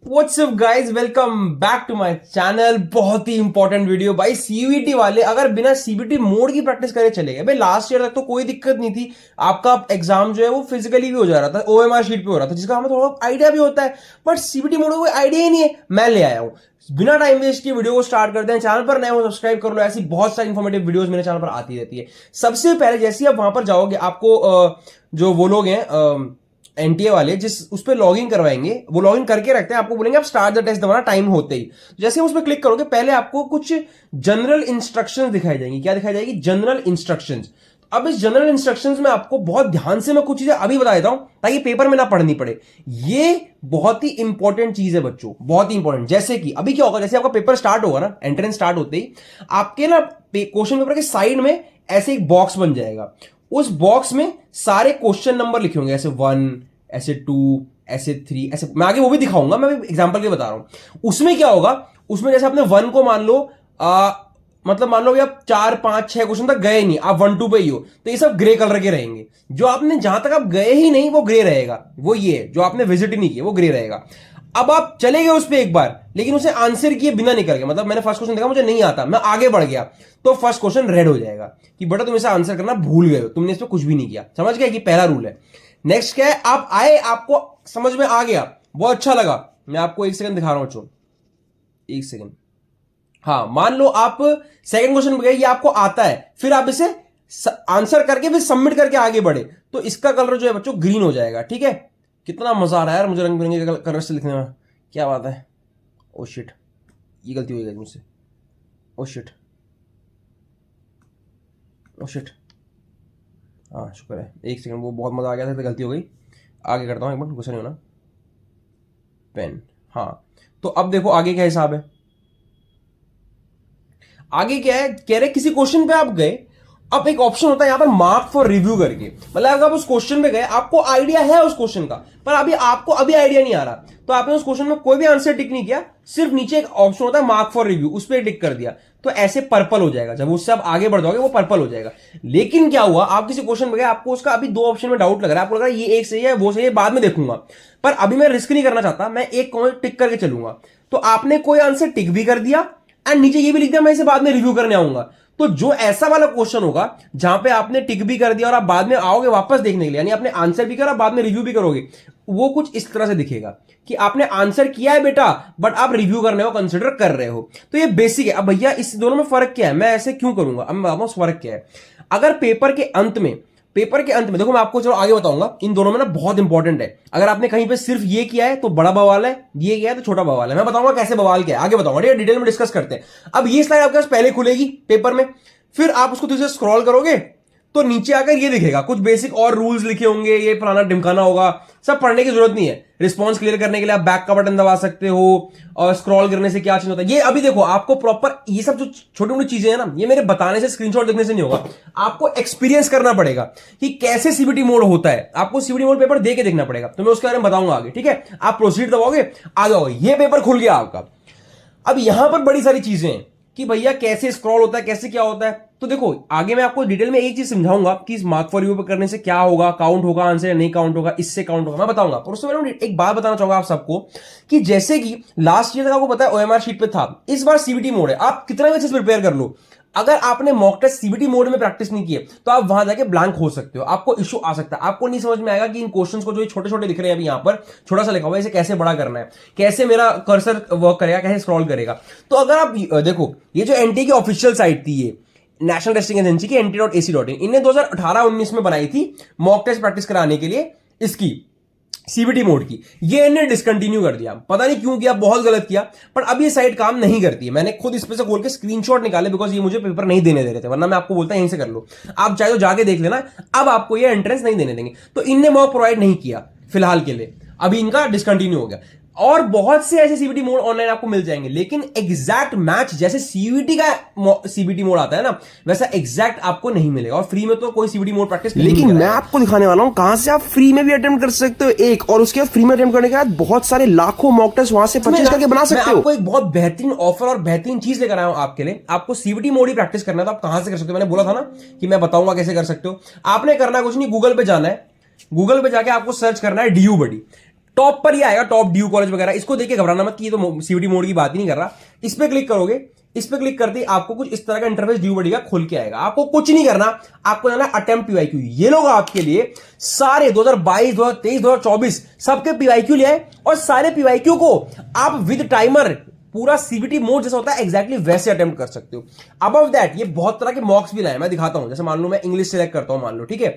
What's up guys, welcome back to my channel. बहुत ही important video भाई। CUET वाले अगर बिना सीबीटी मोड की प्रैक्टिस करे चले गए भाई, लास्ट ईयर तक तो कोई दिक्कत नहीं थी। आपका एग्जाम जो है वो फिजिकली भी हो जा रहा था, ओएमआर शीट पे हो रहा था, जिसका हमें थोड़ा आइडिया भी होता है। बट सीबीटी मोड का कोई आइडिया ही नहीं है। मैं ले आया हूं। बिना टाइम वेस्ट किए वीडियो को स्टार्ट करते हैं। चैनल पर नए हो सब्सक्राइब कर लो, ऐसी बहुत सारी इंफॉर्मेटिव वीडियोस मेरे चैनल पर आती रहती है। सबसे पहले जैसे ही आप वहां पर जाओगे, आपको जो वो लोग हैं एनटीए वाले, जिस उस पर लॉग इन करवाएंगे, वो लॉग इन करके रखते हैं। आपको बोलेंगे आप स्टार्ट द टेस्ट दबाना टाइम होते ही। जैसे उस पर क्लिक करोगे, पहले आपको कुछ जनरल इंस्ट्रक्शंस दिखाई जाएंगी। क्या दिखाई जाएगी? General instructions. अब इस जनरल इंस्ट्रक्शंस में आपको बहुत ध्यान से मैं कुछ चीजें अभी बता देता हूं, ताकि पेपर में ना पढ़नी पड़े। ये बहुत ही इंपॉर्टेंट चीज है बच्चों, बहुत ही इंपॉर्टेंट। जैसे कि अभी क्या होगा, जैसे आपका पेपर स्टार्ट होगा ना, एंट्रेंस स्टार्ट होते ही आपके ना क्वेश्चन पेपर के साइड में ऐसे एक बॉक्स बन जाएगा। उस बॉक्स में सारे क्वेश्चन नंबर लिखे होंगे, ऐसे 1, ऐसे 2, ऐसे 3, ऐसे। मैं आगे वो भी दिखाऊंगा, मैं एग्जांपल के बता रहा हूं। उसमें क्या होगा, उसमें जैसे आपने 1 को मान लो, मतलब मान लो कि आप 4, 5, 6 क्वेश्चन तक गए नहीं, आप 1, 2 पे ही हो, तो ये सब ग्रे कलर के रहेंगे। जो आपने जहां तक आप गए ही नहीं वो ग्रे रहेगा। वो ये जो आपने विजिट ही नहीं किया वो ग्रे रहेगा। अब आप चले गए उस पर एक बार, लेकिन उसे आंसर किए बिना निकल गए, मतलब मैंने फर्स्ट क्वेश्चन देखा, मुझे नहीं आता, मैं आगे बढ़ गया, तो फर्स्ट क्वेश्चन रेड हो जाएगा कि बेटा तुम इसे आंसर करना भूल गए हो, तुमने इस पर कुछ भी नहीं किया। समझ गए कि पहला रूल है। नेक्स्ट क्या है, आप आए, आपको समझ में आ गया, बहुत अच्छा लगा। मैं आपको 1 सेकंड दिखा रहा हूं बच्चों, 1 सेकंड। हाँ, मान लो आप सेकंड क्वेश्चन में गए, ये आपको आता है, फिर आप इसे आंसर करके फिर सबमिट करके आगे बढ़े, तो इसका कलर जो है बच्चों ग्रीन हो जाएगा। ठीक है, कितना मजा आ रहा है यार मुझे रंग बिरंगे कलर से लिखने में, क्या बात है। ओ शिट, ये गलती हो गई मुझसे। Oh shit, oh shit. हाँ शुक्र है, 1 सेकंड, वो बहुत मजा आ गया था तो गलती हो गई। आगे करता हूँ, एक मिनट, गुस्सा नहीं होना। पेन, हाँ। तो अब देखो आगे क्या हिसाब है। आगे क्या है, कह रहे किसी क्वेश्चन पे आप गए, अब एक ऑप्शन होता है यहां पर मार्क फॉर रिव्यू करके। मतलब अगर आप उस क्वेश्चन पे गए, आपको आइडिया है उस क्वेश्चन का, पर आपको अभी आइडिया नहीं आ रहा, तो आपने उस क्वेश्चन में कोई भी आंसर टिक नहीं किया, सिर्फ नीचे एक ऑप्शन होता है मार्क फॉर रिव्यू, उस पर टिक कर दिया, तो ऐसे पर्पल हो जाएगा। जब उससे आप आगे बढ़ जाओगे वो पर्पल हो जाएगा। लेकिन क्या हुआ, आप किसी क्वेश्चन पे गए, आपको उसका अभी 2 ऑप्शन में डाउट लग रहा है, आपको लग रहा है ये एक सही है वो सही है, बाद में देखूंगा, पर अभी मैं रिस्क नहीं करना चाहता, मैं एक टिक करके चलूंगा। तो आपने कोई आंसर टिक भी कर दिया एंड नीचे ये भी लिख दिया मैं इसे बाद में रिव्यू करने आऊंगा। तो जो ऐसा वाला क्वेश्चन होगा जहां पे आपने टिक भी कर दिया और आप बाद में आओगे वापस देखने के लिए, यानी आपने आंसर भी करा बाद में रिव्यू भी करोगे, वो कुछ इस तरह से दिखेगा कि आपने आंसर किया है बेटा, बट आप रिव्यू करने को कंसिडर कर रहे हो। तो ये बेसिक है। अब भैया इस दोनों में फर्क क्या है, मैं ऐसे क्यों करूंगा, अब मैं बताता हूं फर्क क्या है। अगर पेपर के अंत में देखो, मैं आपको चलो आगे बताऊंगा, इन दोनों में ना बहुत इंपॉर्टेंट है। अगर आपने कहीं पे सिर्फ ये किया है तो बड़ा बवाल है, ये किया है तो छोटा बवाल है। मैं बताऊंगा कैसे बवाल क्या है, आगे बताऊंगा, ठीक है, डिटेल में डिस्कस करते हैं। अब ये स्लाइड आपके पास पहले खुलेगी पेपर में, फिर आप उसको दूसरे स्क्रॉल करोगे तो नीचे आकर ये दिखेगा, कुछ बेसिक और रूल्स लिखे होंगे, ये फलाना ढिमकाना होगा। सब पढ़ने की जरूरत नहीं है। रिस्पॉन्स क्लियर करने के लिए आप बैक का बटन दबा सकते हो, और स्क्रॉल करने से क्या चीज होता है ये अभी देखो। आपको प्रॉपर ये सब जो छोटी मोटी चीजें हैं ना, ये मेरे बताने से, स्क्रीनशॉट देखने से नहीं होगा, आपको एक्सपीरियंस करना पड़ेगा कि कैसे सीबीटी मोड होता है। आपको सीबीटी मोड पेपर दे के देखना पड़ेगा, तो मैं उसके बारे में बताऊंगा आगे। ठीक है, आप प्रोसीड दबाओगे, आ जाओगे, ये पेपर खुल गया आपका। अब यहां पर बड़ी सारी चीजें हैं कि भैया कैसे स्क्रॉल होता है, कैसे क्या होता है। तो देखो आगे मैं आपको डिटेल में एक चीज समझाऊंगा कि इस मार्क फॉर रिव्यू पे करने से क्या होगा, काउंट होगा आंसर या नहीं काउंट होगा, इससे काउंट होगा, मैं बताऊंगा। और उससे पहले एक बात बताना चाहूंगा आप सबको कि जैसे कि लास्ट ईयर तक आपको पता है ओएमआर शीट पे था, इस बार सीबीटी मोड है। आप कितना भी अच्छे से प्रिपेयर कर लो, अगर आपने मॉक टेस्ट सीबीटी मोड में प्रैक्टिस नहीं किए तो आप वहां जाके ब्लैंक हो सकते हो, आपको इशू आ सकता है। आपको नहीं समझ में आएगा कि इन क्वेश्चंस को जो छोटे छोटे दिख रहे हैं अभी यहां पर छोटा सा लिखा हुआ है, इसे कैसे बड़ा करना है, कैसे मेरा कर्सर वर्क करेगा, कैसे स्क्रॉल करेगा। तो अगर आप देखो, ये जो एनटीए की ऑफिशियल साइट थी, ये नेशनल टेस्टिंग एजेंसी की NT.AC.in, इन्हें 2018-19 में बनाई थी मॉक टेस्ट प्रैक्टिस कराने के लिए, इसकी सीबीटी मोड की। ये इन्हें डिसकंटिन्यू कर दिया, पता नहीं क्यों किया, बहुत गलत किया, पर अब ये साइट काम नहीं करती है। मैंने खुद इस पे से खोल के स्क्रीनशॉट निकाले, बिकॉज ये मुझे पेपर नहीं देने दे रहे थे, वरना मैं आपको बोलता यहीं से कर लो, आप चाहे तो जाके देख लेना। अब आपको ये एंट्रेंस नहीं देने देंगे, तो इनने मॉक प्रोवाइड नहीं किया फिलहाल के लिए, अभी इनका डिसकंटिन्यू हो गया। और बहुत से ऐसे सीबीटी मोड ऑनलाइन आपको मिल जाएंगे, लेकिन एग्जैक्ट मैच जैसे सीयूईटी का सीबीटी मोड आता है ना, वैसा एग्जैक्ट आपको नहीं मिलेगा। और फ्री में तो कोई सीबीटी मोड प्रैक्टिस नहीं, लेकिन मैं आपको दिखाने वाला हूं कहां से आप फ्री में भी अटेम्प्ट कर सकते हो एक, और उसके बाद फ्री में अटेम्प्ट करने के बाद बहुत सारे लाखों मॉक टेस्ट वहां से परचेज करके बना सकते हो। आपको एक बहुत बेहतरीन ऑफर और बेहतरीन चीज लेकर आया हूं आपके लिए। आपको सीबीटी मोड ही प्रैक्टिस करना है तो आप कहां से कर सकते हो, मैंने बोला था ना कि मैं बताऊंगा कैसे कर सकते हो। आपने करना कुछ नहीं, गूगल पे जाना है, गूगल पे जाके आपको सर्च करना है डीयू बडी। टॉप पर ही आएगा, टॉप ड्यू कॉलेज वगैरह। इसको देखिए घबराना मत कि ये तो सीबीटी मोड की बात ही नहीं कर रहा। इस पे क्लिक करोगे, इस पे क्लिक करते ही आपको कुछ इस तरह का इंटरफेस ड्यू बडी का खुल के आएगा। आपको कुछ नहीं करना, आपको जाना अटेम्प्ट पीवाईक्यू। ये लोग आपके लिए सारे 2022, 2023, 2024 सबके पीवाईक्यू ले आए और सारे पीवाईक्यू को आप विद टाइमर पूरा सीबीटी मोड जैसा होता है एग्जैक्टली वैसे अटेम्प्ट कर सकते हो। अबव दैट ये बहुत तरह के मॉक्स भी लाए, मैं दिखाता हूं। जैसे मान लो मैं इंग्लिश सिलेक्ट करता हूं, मान लो, ठीक है।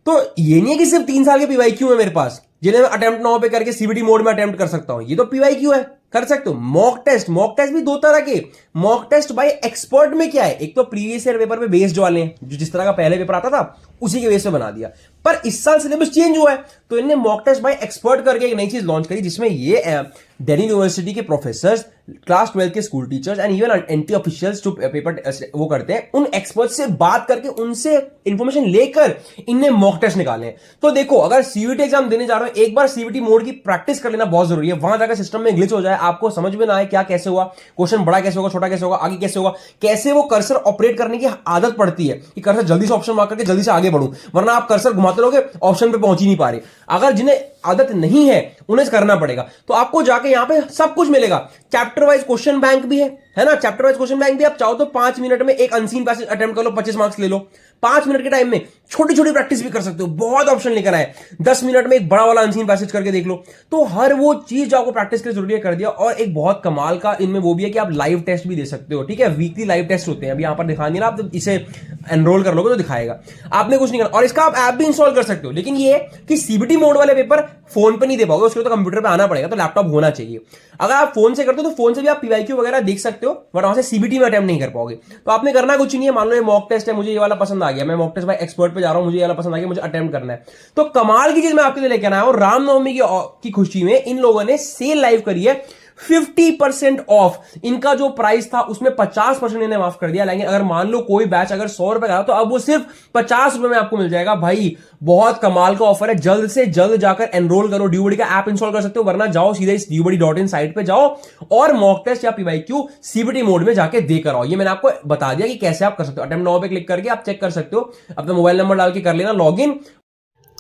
तो ये नहीं है कि सिर्फ 3 साल के पीवाईक्यू है मेरे पास जिन्हें मैं अटेम्प्ट नाउ पे करके सीबीटी मोड में अटेम्प्ट कर सकता हूं। ये तो पीवाईक्यू है, कर सकते हो। मॉक टेस्ट भी 2 तरह के। मॉक टेस्ट बाय एक्सपर्ट में क्या है, एक तो प्रीवियस ईयर पेपर पे बेस्ड वाले हैं, जो जिस तरह का पहले पेपर आता था उसी के बेस पे बना दिया। पर इस साल सिलेबस चेंज हुआ है तो इन्हें मॉक टेस्ट बाय एक्सपर्ट करके एक नई चीज लॉन्च करी, जिसमें ये दिल्ली यूनिवर्सिटी के प्रोफेसर, क्लास 12 के school teachers and even anti officials जो पेपर वो करते हैं, उन एक्सपर्ट से बात करके उनसे इंफॉर्मेशन लेकर इनने मॉक टेस्ट निकाले हैं। तो देखो, अगर सीयूटी एग्जाम देने जा रहे हो, एक बार सीयूटी मोड की प्रैक्टिस कर लेना बहुत जरूरी है। वहां जाकर सिस्टम में ग्लिच हो जाए, आपको समझ में ना आए क्या कैसे हुआ, क्वेश्चन बड़ा कैसे होगा, छोटा कैसे होगा, आगे कैसे होगा, कैसे वो कर्सर ऑपरेट करने की आदत पड़ती है कि कर्सर जल्दी से ऑप्शन मार्क करके जल्दी से आगे बढ़ूं, वरना आप कर्सर घुमाते रहोगे, ऑप्शन पे पहुंच ही नहीं पा रहे। अगर जिन्हें आदत नहीं है उन्हें करना पड़ेगा। तो आपको जाके यहां पे सब कुछ मिलेगा। चैप्टर वाइज क्वेश्चन बैंक भी है ना, चैप्टर वाइज क्वेश्चन बैंक भी। आप चाहो तो 5 मिनट में एक अनसीन पैसेज अटेम्प्ट कर लो, 25 मार्क्स ले लो। 5 मिनट के टाइम में छोटी छोटी प्रैक्टिस भी कर सकते हो, बहुत ऑप्शन लेकर आए। 10 मिनट में एक बड़ा वाला अनसीन पैसेज करके देख लो। तो हर वो चीज जो आपको प्रैक्टिस के लिए जरूरी है कर दिया। और एक बहुत कमाल का इनमें वो भी है कि आप लाइव टेस्ट भी दे सकते हो, ठीक है। वीकली लाइव टेस्ट होते हैं, अभी यहां पर दिखा नहीं रहा, आप इसे एनरोल कर लोगे तो दिखाएगा। आपने कुछ नहीं करना, और इसका आप ऐप भी इंस्टॉल कर सकते हो। लेकिन ये कि सीबीटी मोड वाले पेपर फोन पे नहीं दे पाओगे, उसके लिए तो कंप्यूटर पे आना पड़ेगा, तो लैपटॉप होना चाहिए। अगर आप फोन से करते हो तो फोन से भी आप पीवाईक्यू वगैरह देख सकते हो, बट वहां से सीबीटी में अटेम्प्ट नहीं कर पाओगे। तो आपने करना कुछ नहीं है। मान लो ये मॉक टेस्ट है, मुझे ये वाला पसंद आ गया, मैं मॉक टेस्ट बाय एक्सपर्ट पे जा रहा हूं, मुझे ये वाला पसंद आ गया, मुझे अटेम्प्ट करना है। तो कमाल की चीज मैं आपके लिए लेकर आया हूं। रामनवमी की खुशी में इन लोगों ने सेल लाइव करी है, 50% ऑफ। इनका जो प्राइस था उसमें 50% इन्हें माफ कर दिया। लेकिन अगर मान लो कोई बैच अगर 100 रुपए का तो अब वो सिर्फ 50 रुपए में आपको मिल जाएगा। भाई बहुत कमाल का ऑफर है, जल्द से जल्द जाकर एनरोल करो। ड्यूबडी का ऐप इंस्टॉल कर सकते हो, वरना जाओ सीधे इस ड्यूबडी.in साइट पे जाओ और मॉक टेस्ट या पीवाईक्यू सीबीटी मोड में जाके देकर आओ। ये मैंने आपको बता दिया कि कैसे आप कर सकते हो। अटेम्प्ट नाउ पे क्लिक करके आप चेक कर सकते हो, अपना मोबाइल नंबर डाल के कर लेना लॉगिन।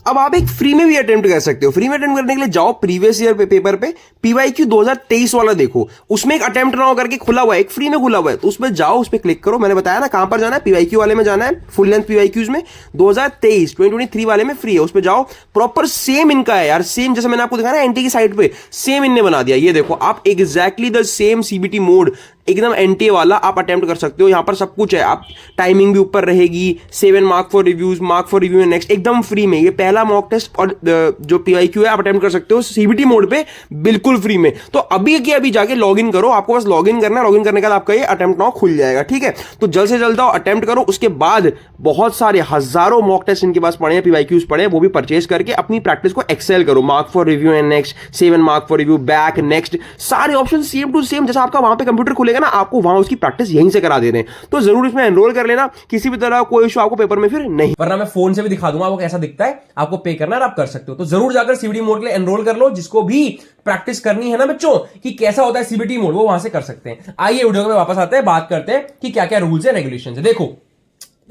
अब आप एक फ्री में भी अटेम्प्ट कर सकते हो। फ्री में अटेम्प्ट करने के लिए जाओ प्रीवियस ईयर पेपर पे पीवाईक्यू 2023 वाला देखो, उसमें एक अटेम्प्ट नाउ करके खुला हुआ है, एक फ्री में खुला हुआ है। तो उसमें जाओ, उस पर क्लिक करो। मैंने बताया ना कहां पर जाना है, पीवाईक्यू वाले में जाना है। फुल लेंथ पीवाईक्यूज में 2023 वाले में फ्री है, उस पर जाओ। प्रॉपर सेम इनका है यार, सेम जैसे मैंने आपको दिखाया ना एनटी की साइट पे, सेम इनने बना दिया। ये देखो, आप exactly the same CBT mode एकदम एनटीए वाला आप अटेम्प्ट कर सकते हो। यहां पर सब कुछ है, आप टाइमिंग भी ऊपर रहेगी, 7 mark for reviews, mark for review next, एकदम फ्री में। ये पहला मॉक टेस्ट और जो पीवाईक्यू है आप अटेम्प्ट कर सकते हो सीबीटी मोड पे बिल्कुल फ्री में। तो अभी के अभी जाके लॉगिन करो, आपको बस लॉगिन करना है। लॉगिन करने के बाद आपका ये अटेम्प्ट नाउ खुल जाएगा, ठीक है। तो जल्द से जल्द आओ, अटेम्प्ट करो। उसके बाद बहुत सारे हजारों मॉक टेस्ट इनके पास पड़े हैं, पीवाईक्यूज पड़े हैं, वो भी परचेज करके अपनी प्रैक्टिस को एक्सेल करो। Mark for review and next, 7 mark for review, back, next, सारे ऑप्शन सेम टू सेम। जैसा आपका वहां पे कंप्यूटर खुलेगा ना, आपको वहां उसकी प्रैक्टिस यहीं से करा दे रहे हैं। तो जरूर इसमें एनरोल कर लेना, किसी भी तरह कोई इशू आपको पेपर में फिर नहीं। वरना मैं फोन से भी दिखा दूंगा आपको कैसा दिखता है, आपको पे करना है और आप कर सकते हो। तो जरूर जाकर सीबीटी मोड के लिए एनरोल कर लो। जिसको भी प्रैक्टिस करनी है ना बच्चों कि कैसा होता है सीबीटी मोड, वो वहां से कर सकते हैं। आइए वीडियो में वापस आते हैं, बात करते हैं कि क्या क्या रूल्स एंड रेगुलेशन है। देखो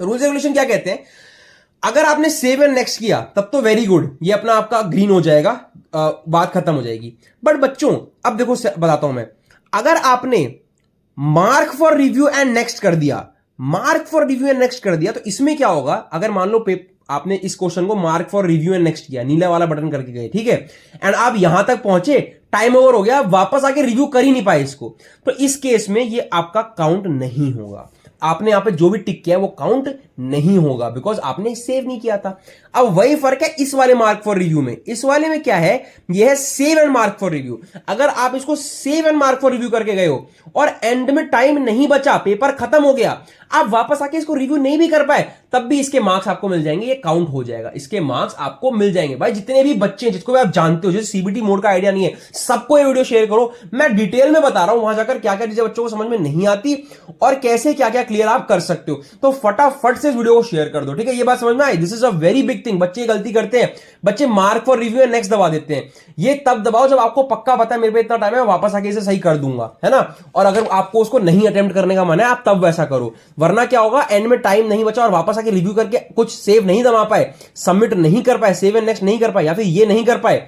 रूल्स रेगुलेशन क्या कहते हैं। अगर आपने सेव एंड नेक्स्ट किया तब तो वेरी गुड, ये अपना आपका ग्रीन हो जाएगा, बात खत्म हो जाएगी। बट बच्चों अब देखो बताता हूं मैं, अगर आपने mark for review and next कर दिया, mark for review and next कर दिया, तो इसमें क्या होगा। अगर मान लो आपने इस क्वेश्चन को mark for review and next किया, नीला वाला बटन करके गए, ठीक है, एंड आप यहां तक पहुंचे, टाइम ओवर हो गया, वापस आके रिव्यू कर ही नहीं पाए इसको, तो इस केस में ये आपका काउंट नहीं होगा। आपने यहां पे जो भी टिक किया वो काउंट नहीं होगा, बिकॉज आपने सेव नहीं किया था। अब वही फर्क है इस वाले मार्क फॉर रिव्यू में। इस वाले में क्या है, यह है save and mark for review. अगर आप इसको save and mark for review करके गए हो और एंड में टाइम नहीं बचा, पेपर खत्म हो गया, आप वापस आके इसको रिव्यू नहीं भी कर पाए, तब भी इसके मार्क्स आपको मिल जाएंगे, ये काउंट हो जाएगा, इसके मार्क्स आपको मिल जाएंगे। भाई जितने भी बच्चे जिसको भी आप जानते हो, जैसे सीबीटी मोड का आइडिया नहीं है, सबको ये वीडियो शेयर करो। मैं डिटेल में बता रहा हूं वहां जाकर क्या क्या चीजें बच्चों को समझ में नहीं आती और कैसे क्या क्या क्लियर आप कर सकते हो। तो फटाफट से इस वीडियो को शेयर कर दो, ठीक है। ये बात समझ में आई, this is a very big thing. बच्चे गलती करते हैं, बच्चे mark for review and next दबा देते हैं। ये तब दबाओ जब आपको पक्का पता है मेरे पे इतना टाइम है, वापस आके इसे सही कर दूंगा, है ना। और अगर आपको उसको नहीं अटेम्प्ट करने का मन है, आप तब वैसा करो। वरना क्या होगा, एंड में टाइम नहीं बचा और वापस आके रिव्यू करके कुछ सेव नहीं दबा पाए, सबमिट नहीं कर पाए, सेव एंड नेक्स्ट नहीं कर पाए, या फिर ये नहीं कर पाए,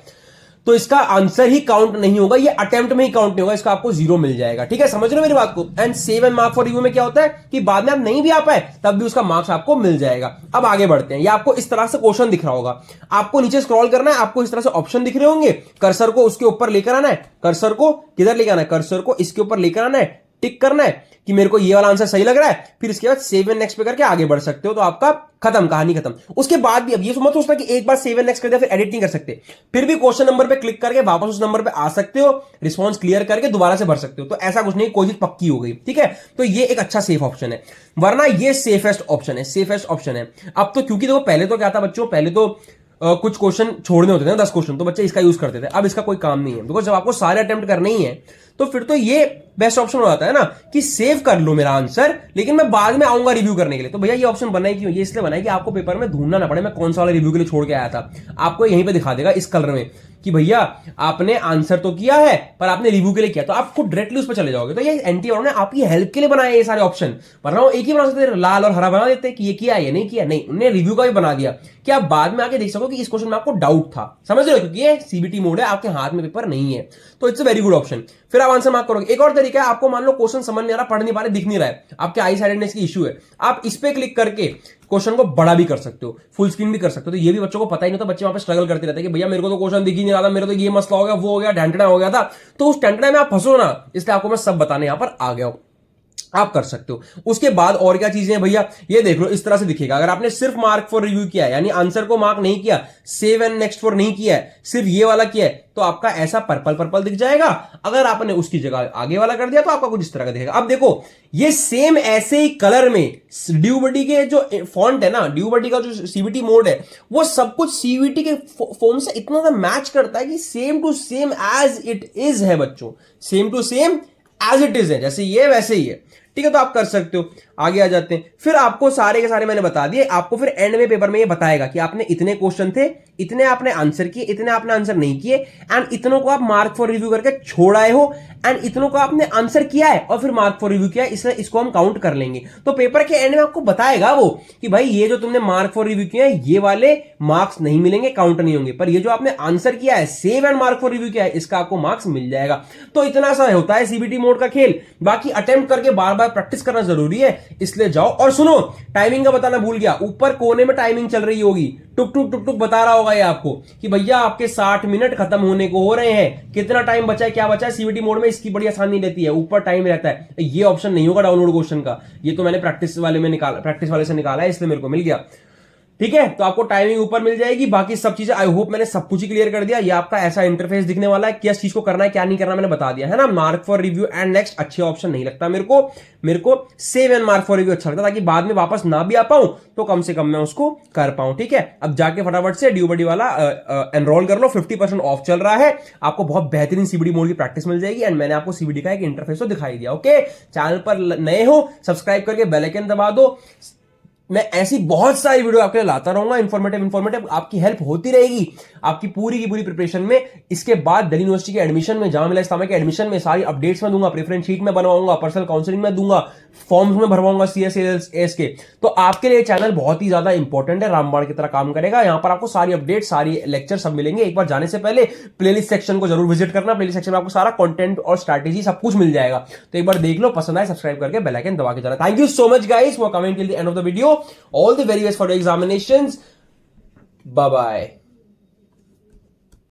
तो इसका आंसर ही काउंट नहीं होगा, ये अटेम्प्ट में ही काउंट नहीं होगा, इसका आपको 0 मिल जाएगा। ठीक है, समझ रहे हो मेरी बात को। And save and mark for review में क्या होता है कि बाद में आप नहीं भी आ पाए तब भी उसका मार्क्स आपको मिल जाएगा। अब आगे बढ़ते हैं। ये आपको इस तरह से क्वेश्चन दिख रहा होगा, आपको नीचे स्क्रॉल करना है, आपको इस तरह से ऑप्शन दिख रहे होंगे, कर्सर को उसके ऊपर लेकर आना है, कर्सर को किधर लेकर आना है, कर्सर को इसके ऊपर लेकर आना है, टिक करना है कि मेरे को ये वाला आंसर सही लग रहा है, फिर इसके बाद सेव एंड नेक्स्ट पे करके आगे बढ़ सकते हो। तो आपका खत्म, कहानी खत्म। उसके बाद भी अब ये मत सोचना कि एक बार सेव एंड नेक्स्ट कर दिया फिर एडिट नहीं कर सकते, फिर भी क्वेश्चन नंबर पे क्लिक करके वापस उस नंबर पे आ सकते हो, रिस्पॉन्स क्लियर करके दोबारा से भर सकते हो। तो ऐसा कुछ नहीं, कोई चीज पक्की हो गई। ठीक है, तो ये एक अच्छा सेफ ऑप्शन है, वरना ये सेफेस्ट ऑप्शन है, सेफेस्ट ऑप्शन है। अब तो क्योंकि देखो पहले तो क्या था बच्चों, पहले तो कुछ क्वेश्चन छोड़ने होते थे ना, 10 क्वेश्चन, तो बच्चे इसका यूज करते थे। अब इसका कोई काम नहीं है, बिकॉज जब आपको सारे अटेम्प्ट करने ही है तो फिर तो ये बेस्ट ऑप्शन हो जाता है ना कि सेव कर लो मेरा आंसर, लेकिन मैं बाद में आऊंगा रिव्यू करने के लिए। तो भैया ये ऑप्शन बनाई क्यों, ये इसलिए बनाई कि आपको पेपर में ढूंढना ना पड़े मैं कौन सा वाला रिव्यू के लिए छोड़ के आया था। आपको यहीं पे दिखा देगा इस कलर में कि भैया आपने आंसर तो किया है पर आपने रिव्यू के लिए किया, तो आप खुद डायरेक्टली उस पर चले जाओगे। तो ये एंटी ने आपकी हेल्प के लिए बनाए ये सारे ऑप्शन, वरना वो एक ही बना सकते थे, लाल और हरा बना देते कि ये किया है ये नहीं किया। नहीं, उन्होंने रिव्यू का भी बना दिया कि आप बाद में आके देख सको कि इस क्वेश्चन में आपको डाउट था। समझ रहे हो, क्योंकि ये सीबीटी मोड है, आपके हाथ में पेपर नहीं है। तो it's a very good option, फिर आप आंसर मार्क करोगे। एक और तरीका है, आपको मान लो क्वेश्चन समझ नहीं आ रहा, पढ़ नहीं पा रहे, दिख नहीं रहा है, आपके आई साइडेडनेस की इश्यू है, आप इस पे क्लिक करके क्वेश्चन को बड़ा भी कर सकते हो, फुल स्क्रीन भी कर सकते हो। तो ये भी बच्चों को पता ही नहीं होता, बच्चे वहां पे स्ट्रगल करते रहते हैं कि भैया मेरे को तो क्वेश्चन दिख ही नहीं रहा था, मेरे तो ये मसला हो गया, वो हो गया, ढंटना हो गया था। तो उस ढंटना में आप फंसो ना, इसलिए आपको मैं सब बताने यहां पर आ गया हूं, आप कर सकते हो। उसके बाद और क्या चीजें हैं भैया, ये देख लो, इस तरह से दिखेगा। अगर आपने सिर्फ मार्क फॉर रिव्यू किया है, यानी आंसर को मार्क नहीं किया, सेव एंड नेक्स्ट फॉर नहीं किया है, सिर्फ ये वाला किया है, तो आपका ऐसा पर्पल पर्पल दिख जाएगा। अगर आपने उसकी जगह आगे वाला कर दिया तो आपका कुछ इस तरह का दिखेगा। अब देखो ये सेम ऐसे ही कलर में ड्यूबर्टी के जो फॉन्ट है ना, ड्यूबर्टी का जो सीबीटी मोड है, वो सब कुछ सीबीटी के फॉर्म से इतना ज्यादा मैच करता है कि same to same as it is है बच्चों, same to same as it is है, जैसे ये वैसे ही है। ठीक है, तो आप कर सकते हो। आगे आ जाते हैं, फिर आपको सारे के सारे मैंने बता दिए, आपको फिर एंड में पेपर में ये बताएगा कि आपने इतने क्वेश्चन थे, इतने आपने आंसर किए, इतने आपने आंसर नहीं किए, एंड इतनों को आप मार्क फॉर रिव्यू करके छोड़ आए हो, एंड इतनों को आपने आंसर किया है और फिर मार्क फॉर रिव्यू किया है, इसलिए इसको हम काउंट कर लेंगे। तो पेपर के एंड में आपको बताएगा वो कि भाई ये जो तुमने मार्क फॉर रिव्यू किया है, ये वाले मार्क्स नहीं मिलेंगे, काउंट नहीं होंगे, पर ये जो आपने आंसर किया है, save and mark for review किया है, इसका आपको मार्क्स मिल जाएगा। तो इतना सा होता है सीबीटी मोड का खेल। बाकी अटेम्प्ट करके बार बार प्रैक्टिस करना जरूरी है, इसलिए जाओ। और सुनो, टाइमिंग का बताना भूल गया, ऊपर कोने में टाइमिंग चल रही होगी, टुक टुक टुक टुक बता रहा होगा ये आपको कि भैया आपके 60 मिनट खत्म होने को हो रहे हैं, कितना टाइम बचा है, क्या बचा है। सीबीटी मोड में इसकी बड़ी आसानी रहती है, ऊपर टाइम रहता है। ये ऑप्शन नहीं होगा डाउनलोड क्वेश्चन का, ये तो मैंने प्रैक्टिस वाले से निकाला है, इसलिए मेरे को मिल गया। ठीक है, तो आपको टाइमिंग ऊपर मिल जाएगी, बाकी सब चीजें आई होप मैंने सब कुछ ही क्लियर कर दिया। ये आपका ऐसा इंटरफेस दिखने वाला है, किस चीज को करना है क्या नहीं करना मैंने बता दिया है ना। Mark for review and next अच्छे ऑप्शन नहीं लगता मेरे को save and mark for review अच्छा लगता, ताकि बाद में वापस ना भी आ पाऊं तो कम से कम मैं उसको कर पाऊं। ठीक है, अब जाके फटाफट से ड्यूबडी वाला एनरोल कर लो, 50% ऑफ चल रहा है, आपको बहुत बेहतरीन सीबीडी मोड की प्रैक्टिस मिल जाएगी। एंड मैंने आपको सीबीडी का एक इंटरफेस तो दिखाई दिया। ओके, चैनल पर नए हो सब्सक्राइब करके बेल आइकन दबा दो, मैं ऐसी बहुत सारी वीडियो आपके लिए लाता रहूंगा, इंफॉर्मेटिव, आपकी हेल्प होती रहेगी आपकी पूरी की पूरी प्रिपरेशन में। इसके बाद दिल्ली यूनिवर्सिटी के एडमिशन में, जामिया मिलिया इस्लामिया के एडमिशन में सारी अपडेट्स में दूंगा, प्रेफरेंस शीट में बनवाऊंगा, पर्सनल काउंसलिंग में दूंगा, फॉर्म्स में भरवाऊंगा सीएस के। तो आपके लिए चैनल बहुत ही ज्यादा इंपॉर्टेंट है, रामबाण की तरह काम करेगा। यहां पर आपको सारी अपडेट, सारी लेक्चर सब मिलेंगे। एक बार जाने से पहले प्लेलिस्ट सेक्शन को जरूर विजिट करना, प्लेलिस्ट सेक्शन में आपको सारा कंटेंट और स्ट्रैटेजी सब कुछ मिल जाएगा। तो एक बार देख लो, पसंद आए सब्सक्राइब करके बेल आइकन दबा के जाना। Thank you so much guys for coming till the end of the video. All the very best for your examinations. Bye bye.